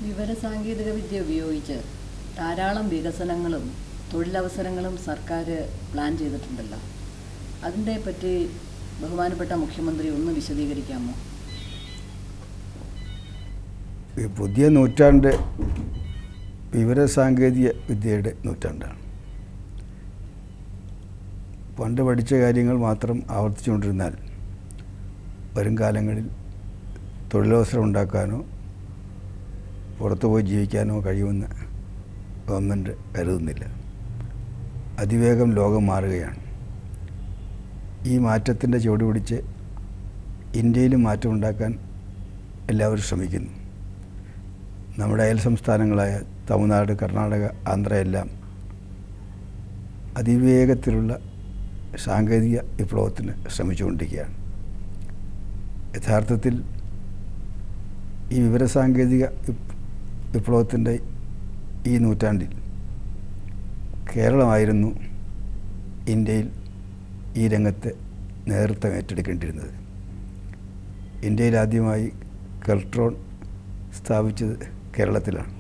വിവരസാങ്കേതിക വിദ്യ ഉപയോഗിച്ച് ധാരാളം വികസനങ്ങളും തൊഴിലവസരങ്ങളും സർക്കാർ പ്ലാൻ ചെയ്തിട്ടുണ്ടല്ലോ. അതിനെ പറ്റി ബഹുമാനപ്പെട്ട മുഖ്യമന്ത്രി ഒന്ന് വിശദീകരിക്കാമോ? ഈ പുതിയ നൂറ്റാണ്ട് വിവരസാങ്കേതിക വിദ്യയുടെ നൂറ്റാണ്ടാണ്. പണ്ട് പഠിച്ച കാര്യങ്ങൾ മാത്രം ആവർത്തിച്ചുകൊണ്ടിരുന്നാൽ വരും കാലങ്ങളിൽ തൊഴിലവസരം ഉണ്ടാക്കാനോ പുറത്തു പോയി ജീവിക്കാനോ കഴിയുമെന്ന് ഗവൺമെൻറ് കരുതുന്നില്ല. അതിവേഗം ലോകം മാറുകയാണ്. ഈ മാറ്റത്തിൻ്റെ ചുവട് പിടിച്ച് ഇന്ത്യയിലും മാറ്റമുണ്ടാക്കാൻ എല്ലാവരും ശ്രമിക്കുന്നു. നമ്മുടെ അയൽ സംസ്ഥാനങ്ങളായ തമിഴ്നാട്, കർണാടക, ആന്ധ്ര എല്ലാം അതിവേഗത്തിലുള്ള സാങ്കേതിക വിപ്ലവത്തിന് ശ്രമിച്ചുകൊണ്ടിരിക്കുകയാണ്. യഥാർത്ഥത്തിൽ ഈ വിവരസാങ്കേതിക വിപ്ലവത്തിൻ്റെ ഈ നൂറ്റാണ്ടിൽ കേരളമായിരുന്നു ഇന്ത്യയിൽ ഈ രംഗത്ത് നേതൃത്വം ഏറ്റെടുക്കേണ്ടിയിരുന്നത്. ഇന്ത്യയിൽ ആദ്യമായി കെൽട്രോൺ സ്ഥാപിച്ചത് കേരളത്തിലാണ്.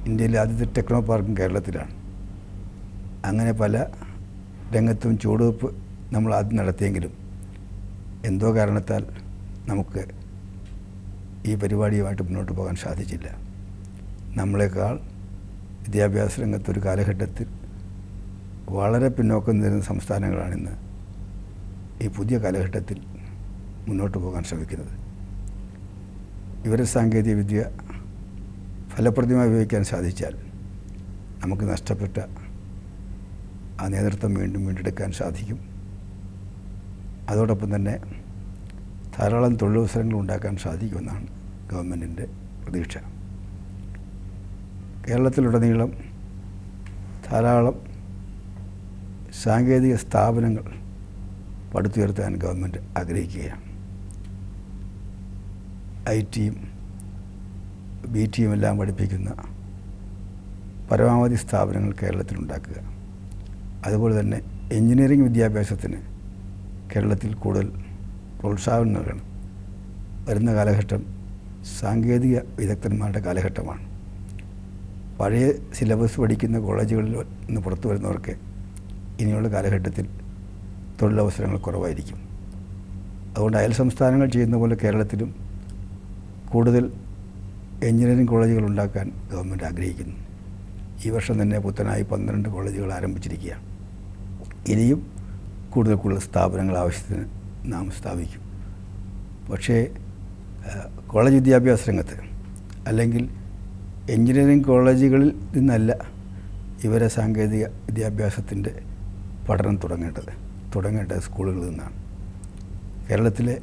ഇന്ത്യയിലെ ആദ്യത്തെ ടെക്നോ പാർക്കും കേരളത്തിലാണ്. അങ്ങനെ പല രംഗത്തും ചുവടുവെപ്പ് നമ്മൾ ആദ്യം നടത്തിയെങ്കിലും എന്തോ കാരണത്താൽ നമുക്ക് ഈ പരിപാടിയുമായിട്ട് മുന്നോട്ട് പോകാൻ സാധിച്ചില്ല. നമ്മളെക്കാൾ വിദ്യാഭ്യാസ രംഗത്തൊരു കാലഘട്ടത്തിൽ വളരെ പിന്നോക്കം നിൽക്കുന്ന സംസ്ഥാനങ്ങളാണിന്ന് ഈ പുതിയ കാലഘട്ടത്തിൽ മുന്നോട്ട് പോകാൻ ശ്രമിക്കുന്നത്. വിവരസാങ്കേതിക വിദ്യ ഫലപ്രദമായി ഉപയോഗിക്കാൻ സാധിച്ചാൽ നമുക്ക് നഷ്ടപ്പെട്ട ആ നേതൃത്വം വീണ്ടും വീണ്ടെടുക്കാൻ സാധിക്കും. അതോടൊപ്പം തന്നെ ധാരാളം തൊഴിലവസരങ്ങൾ ഉണ്ടാക്കാൻ സാധിക്കുമെന്നാണ് ഗവൺമെൻറ്റിൻ്റെ പ്രതീക്ഷ. കേരളത്തിലുടനീളം ധാരാളം സാങ്കേതിക സ്ഥാപനങ്ങൾ പടുത്തുയർത്താൻ ഗവൺമെൻറ് ആഗ്രഹിക്കുകയാണ്. IT-യും BT-യും എല്ലാം പഠിപ്പിക്കുന്ന പരമാവധി സ്ഥാപനങ്ങൾ കേരളത്തിലുണ്ടാക്കുക. അതുപോലെ തന്നെ എഞ്ചിനീയറിംഗ് വിദ്യാഭ്യാസത്തിന് കേരളത്തിൽ കൂടുതൽ പ്രോത്സാഹനം നൽകണം. വരുന്ന കാലഘട്ടം സാങ്കേതിക വിദഗ്ധന്മാരുടെ കാലഘട്ടമാണ്. പഴയ സിലബസ് പഠിക്കുന്ന കോളേജുകളിൽ നിന്ന് പുറത്തു വരുന്നവർക്ക് ഇനിയുള്ള കാലഘട്ടത്തിൽ തൊഴിലവസരങ്ങൾ കുറവായിരിക്കും. അതുകൊണ്ട് അയൽ സംസ്ഥാനങ്ങൾ ചെയ്യുന്ന പോലെ കേരളത്തിലും കൂടുതൽ എഞ്ചിനീയറിംഗ് കോളേജുകൾ ഉണ്ടാക്കാൻ ഗവൺമെൻറ് ആഗ്രഹിക്കുന്നു. ഈ വർഷം തന്നെ പുത്തനായി 12 കോളേജുകൾ ആരംഭിച്ചിരിക്കുകയാണ്. ഇനിയും കൂടുതൽ സ്ഥാപനങ്ങൾ ആവശ്യത്തിന് നാം സ്ഥാപിക്കും. പക്ഷേ കോളേജ് വിദ്യാഭ്യാസ രംഗത്ത് അല്ലെങ്കിൽ എഞ്ചിനീയറിംഗ് കോളേജുകളിൽ നിന്നല്ല വിവരസാങ്കേതിക വിദ്യാഭ്യാസത്തിൻ്റെ പഠനം തുടങ്ങേണ്ടത് സ്കൂളുകളിൽ നിന്നാണ്. കേരളത്തിലെ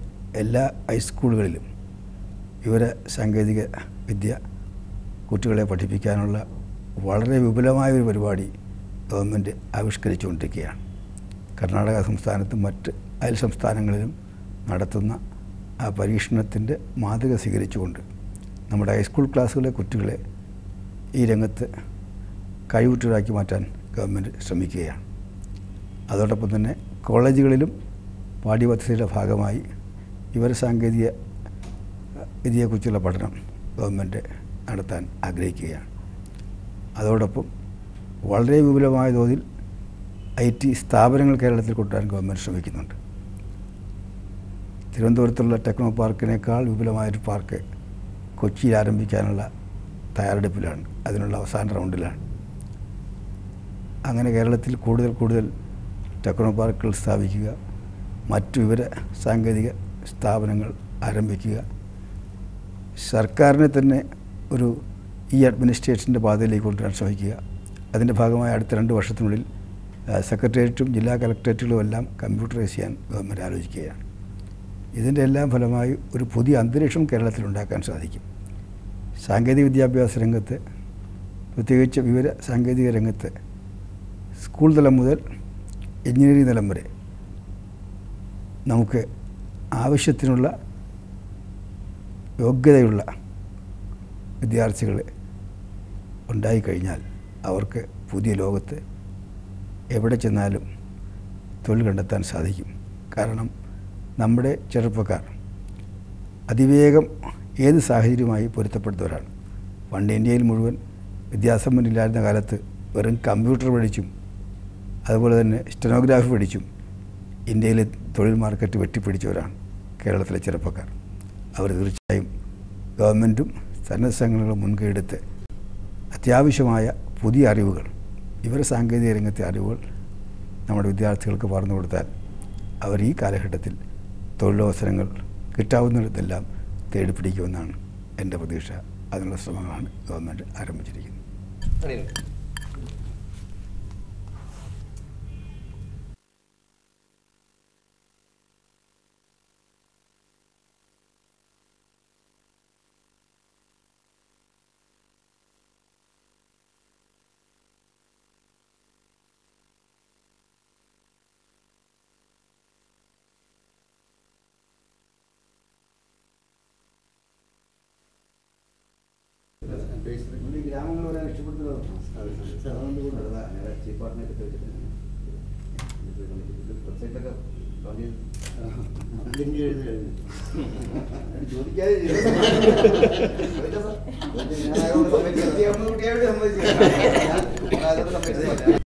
എല്ലാ ഹൈസ്കൂളുകളിലും വിവരസാങ്കേതിക വിദ്യ കുട്ടികളെ പഠിപ്പിക്കാനുള്ള വളരെ വിപുലമായ ഒരു പരിപാടി ഗവൺമെൻറ് ആവിഷ്കരിച്ചുകൊണ്ടിരിക്കുകയാണ്. കർണാടക സംസ്ഥാനത്തും മറ്റ് അയൽ സംസ്ഥാനങ്ങളിലും നടത്തുന്ന ആ പരീക്ഷണത്തിൻ്റെ മാതൃക സ്വീകരിച്ചുകൊണ്ട് നമ്മുടെ ഹൈസ്കൂൾ ക്ലാസ്സുകളിലെ കുട്ടികളെ ഈ രംഗത്ത് കഴിവുറ്റവരാക്കി മാറ്റാൻ ഗവൺമെൻറ് ശ്രമിക്കുകയാണ്. അതോടൊപ്പം തന്നെ കോളേജുകളിലും പാഠ്യപദ്ധതിയുടെ ഭാഗമായി വിവരസാങ്കേതിക വിദ്യയെക്കുറിച്ചുള്ള പഠനം ഗവൺമെൻറ് നടത്താൻ ആഗ്രഹിക്കുകയാണ്. അതോടൊപ്പം വളരെ വിപുലമായ തോതിൽ IT സ്ഥാപനങ്ങൾ കേരളത്തിൽ കൊണ്ടുവരാൻ ഗവൺമെൻറ് ശ്രമിക്കുന്നുണ്ട്. തിരുവനന്തപുരത്തുള്ള ടെക്നോ പാർക്കിനേക്കാൾ വിപുലമായൊരു പാർക്ക് കൊച്ചിയിൽ ആരംഭിക്കാനുള്ള തയ്യാറെടുപ്പിലാണ്. അതിനുള്ള അവസാന റൗണ്ടിലാണ്. അങ്ങനെ കേരളത്തിൽ കൂടുതൽ ടെക്നോ പാർക്കുകൾ സ്ഥാപിക്കുക, മറ്റു വിവര സാങ്കേതിക സ്ഥാപനങ്ങൾ ആരംഭിക്കുക, സർക്കാരിനെ തന്നെ ഒരു അഡ്മിനിസ്ട്രേഷൻ്റെ പാതയിലേക്ക് കൊണ്ടുവരാൻ ശ്രമിക്കുക. അതിൻ്റെ ഭാഗമായി അടുത്ത 2 വർഷത്തിനുള്ളിൽ സെക്രട്ടേറിയറ്റും ജില്ലാ കളക്ടറേറ്റുകളും എല്ലാം കമ്പ്യൂട്ടറൈസ് ചെയ്യാൻ ഗവൺമെൻറ് ആലോചിക്കുകയാണ്. ഇതിൻ്റെ എല്ലാം ഫലമായി ഒരു പുതിയ അന്തരീക്ഷം കേരളത്തിലുണ്ടാക്കാൻ സാധിക്കും. സാങ്കേതിക വിദ്യാഭ്യാസ രംഗത്ത്, പ്രത്യേകിച്ച് വിവര സാങ്കേതിക രംഗത്ത് സ്കൂൾ തലം മുതൽ എഞ്ചിനീയറിംഗ് തലം വരെ നമുക്ക് ആവശ്യത്തിനുള്ള യോഗ്യതയുള്ള വിദ്യാർത്ഥികൾ ഉണ്ടായിക്കഴിഞ്ഞാൽ അവർക്ക് പുതിയ ലോകത്ത് എവിടെ ചെന്നാലും തൊഴിൽ കണ്ടെത്താൻ സാധിക്കും. കാരണം നമ്മുടെ ചെറുപ്പക്കാർ അതിവേഗം ഏത് സാഹചര്യവുമായി പൊരുത്തപ്പെടുന്നവരാണ്. പണ്ട് ഇന്ത്യയിൽ മുഴുവൻ വിദ്യാസമ്പന്നരില്ലായിരുന്ന കാലത്ത് വെറും കമ്പ്യൂട്ടർ പഠിച്ചും അതുപോലെ തന്നെ സ്റ്റെനോഗ്രാഫി പഠിച്ചും ഇന്ത്യയിലെ തൊഴിൽ മാർക്കറ്റ് വെട്ടിപ്പിടിച്ചവരാണ് കേരളത്തിലെ ചെറുപ്പക്കാർ. അവർ തീർച്ചയായും ഗവൺമെൻറ്റും സന്നദ്ധ സംഘടനകളും മുൻകൈയെടുത്ത് അത്യാവശ്യമായ പുതിയ അറിവുകൾ, സാങ്കേതിക രംഗത്തെ അറിവുകൾ നമ്മുടെ വിദ്യാർത്ഥികൾക്ക് പകർന്നു കൊടുത്താൽ അവർ ഈ കാലഘട്ടത്തിൽ തൊഴിലവസരങ്ങൾ കിട്ടാവുന്നിടത്തെല്ലാം തേടിപ്പിടിക്കുമെന്നാണ് എൻ്റെ പ്രതീക്ഷ. അതിനുള്ള ശ്രമങ്ങളാണ് ഗവൺമെൻറ് ആരംഭിച്ചിരിക്കുന്നത്. ഗ്രാമങ്ങൾ വരാൻ ഇഷ്ടപ്പെടുന്നത് ചോദിക്കാതെ